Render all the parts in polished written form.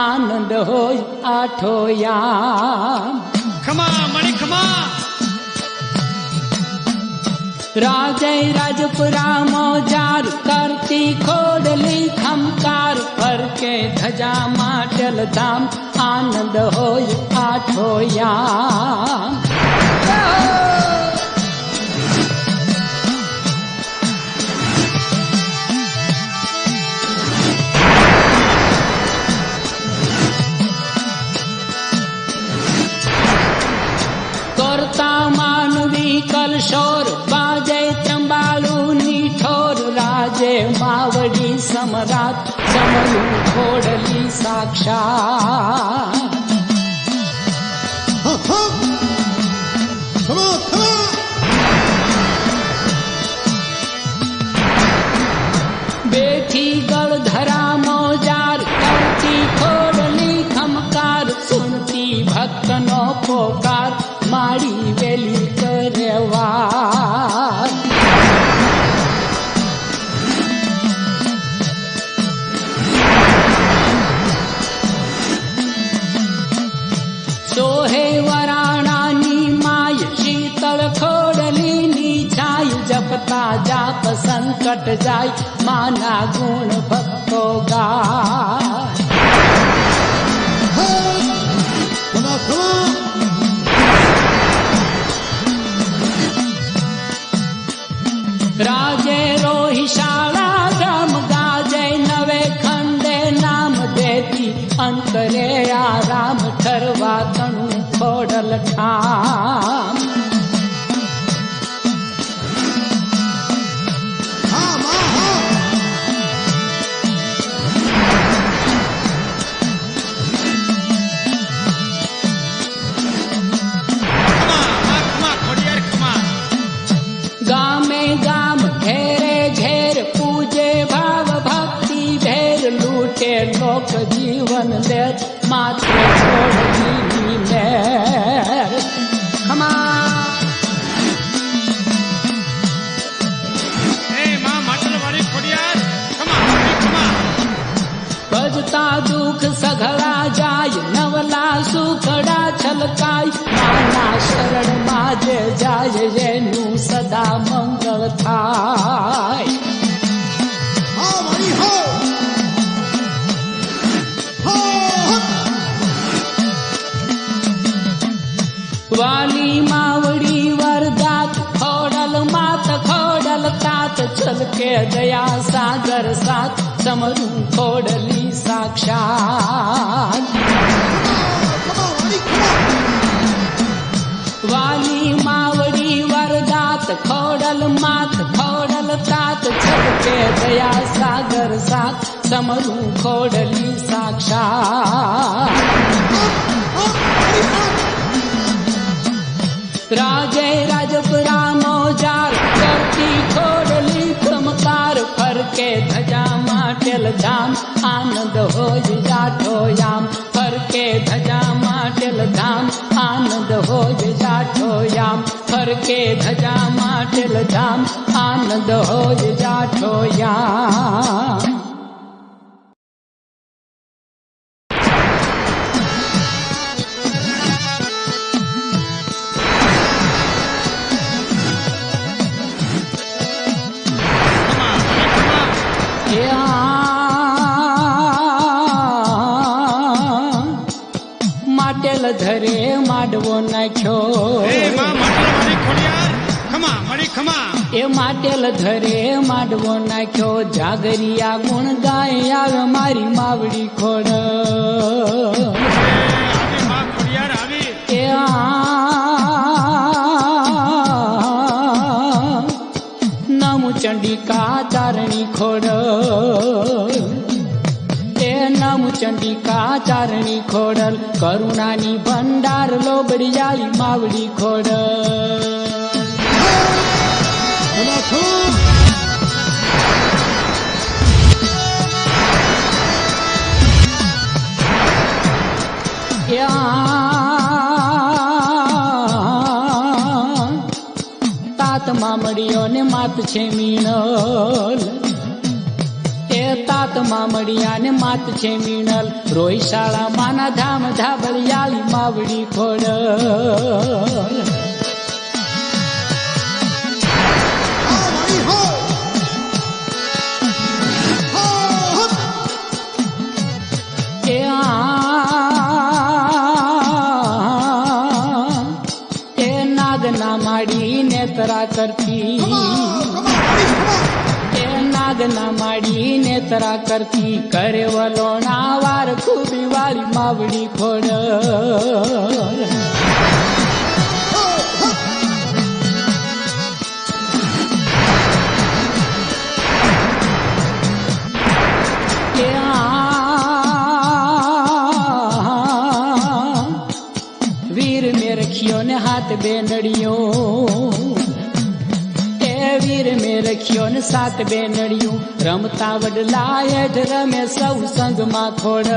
આનંદ હોય આઠો યામ. ખમા મણી ખમા. રાજય રાજપુરા મોજાર કરતી ખોડલી ખમકાર ફરકે ધજા માટલ ધામ આનંદ હોય આઠો યામ. કરતા માનવી કલશોર બાજે ચંબાળુની ઠોર રાજે માવડી સમ્રાટ સમયું ખોડલી સાક્ષાત. બેઠી ગળધરા મોજાર કરતી ખોડલી ખમકાર સુનતી ભક્તનો પોકાર મારી વેલી કરેવા. સોહે વરાણાની માય શીતળ ખોડલીની છાય જપતા જાપ સંકટ જાય માના ગુણ ભક્તો ગાય. રાજે રોહિશાળા ગામ ગાજે નવે ખંડે નામ દેતી અંતરે આરામ ઠરવા તણું ખોડલ ઠામ. ગામે ગામ ઘેરે ઘેર પૂજે ભાવ ભક્તિ ભેર લૂટે લોક જીવન લેર માત્ર છોડની મેર. ખમા એ માં માટલવાળી ખોડિયાર ખમા મણી ખમા. ભજતા દુઃખ સઘળા જાય નવલા સુખડા છલકાય માના શરણ માં જે જાય એનું સદા મંગળ થાય. વાલી માવડી વરદાત ખોડલ માત ખોડલ તાત છલકે દયા સાગર સાત સમરું ખોડલી સાક્ષાત. વાલી માવડી વરદાત ખોડલ માત ખોડલ તાત છલકે દયા સાગર સાત સમરું ખોડલી સાક્ષાત. રાજે રાજપુરા મોજાર કરતી ખોડલી ખમકાર ફરકે ધજા માટેલ ધામ આનંદ હોય જાઠો યામ. ફરકે ધજા માટેલ ધામ આનંદ હોય જાઠો યામ. ફરકે ધજા માટેલ ધામ આનંદ હોય જાઠો યામ. માટલ ધરે માંડવો નાખ્યો. એ માં માટલવાળી ખોડિયાર ખમા મણી ખમા. એ mateલ ધરે માંડવો નાખ્યો જાગરિયા ગુણ ગાય આવે મારી માવડી ખોડ એ નમુ ચંડિકા ચારણી ખોડ એ નમુ ચંડિકા ચારણી ખોડલ કરુણાની ભંડાર લોબડિયાળી માવડી ખોડ તાત મામડીઓ ને માત છે મીણલ એ તાત મામડિયા ને માત છે મીણલ રોઈ શાળા માના ધામ ધાબળિયાળી માવડી ખોડ નાગના માડી નેતરા કરતી નાગના માડી નેતરા કરતી કરે વલોણા વાર ખૂબી વાળી માવડી ખોડ વીર મેં રખ્યો ને હાથ બેનડીઓ વીર મેં રખ્યો ને સાત બેનડિયું રમતા વડલા હેઠ રમે સૌ સંગમાં ખોડ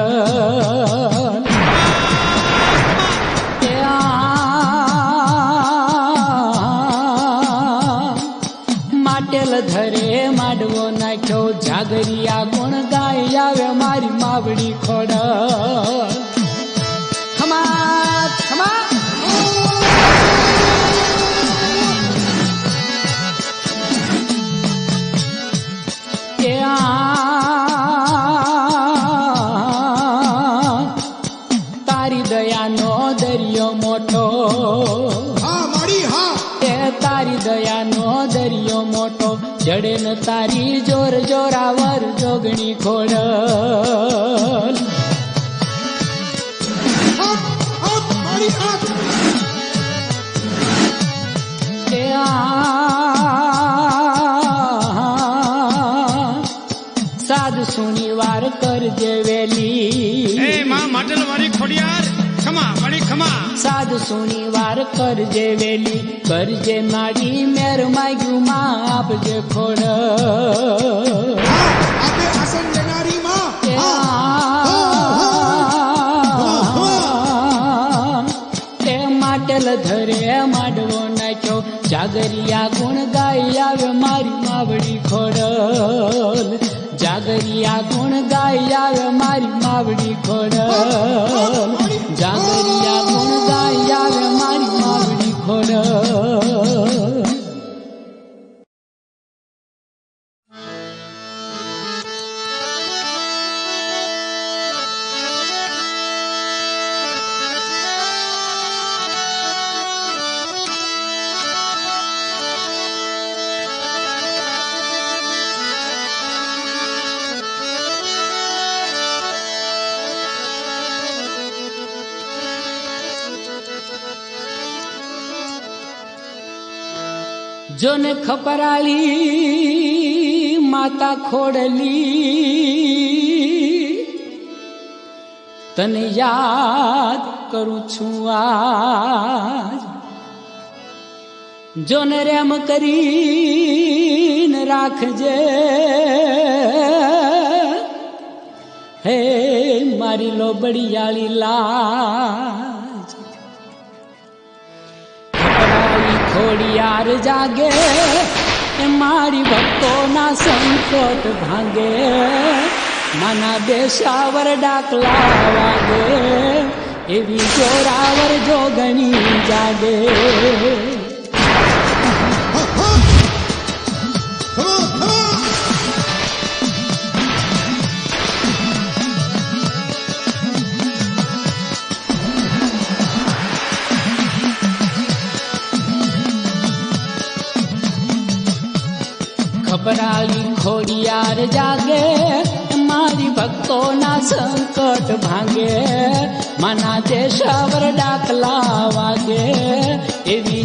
માટેલ ધરે માંડવો નાખ્યો જાગરિયા ગુણ ગાય આવે મારી માવડી ખોડ ખમા ખમા તારી દયાનો દરિયો મોટો તારી દયાનો દરિયો મોટો જડે ન તારી જોર જોરાવર જોગણી ખોડ સાદ સુની વાર કરજે વેલી માં માટલ વાળી ખોડિયાર ખમા મળી ખમા સાદ સુની વાર કરજે વેલી કરજે માડી મેર માગ્યું માં આપજે ખોડ માટેલ ધરે માંડવો નાખ્યો જાગરિયા ગુણ ગાય આવે મારી માવડી ખોડ જાગરિયા ગુણ ગાય આવે મારી માવડી ખોડ જાગરિયા ગુણ ગાય આવે મારી માવડી ખોડ જોને ખપરાળી માતા ખોડલી તને યાદ કરું છું આજ જોને રેમ કરીને રાખજે હે મારી લોબડિયાળી લાજ ખોડિયાર જાગે એ મારી ભક્તોના સંકોટ ભાંગે માના દેશાવર ડાકલા વાગે એવી જોરાવર જોગણી જાગે ખપરાળી ખોડિયાર જાગે મારી ભક્તોના સંકટ ભાંગે માના દેશાવર ડાકલા વાગે એવી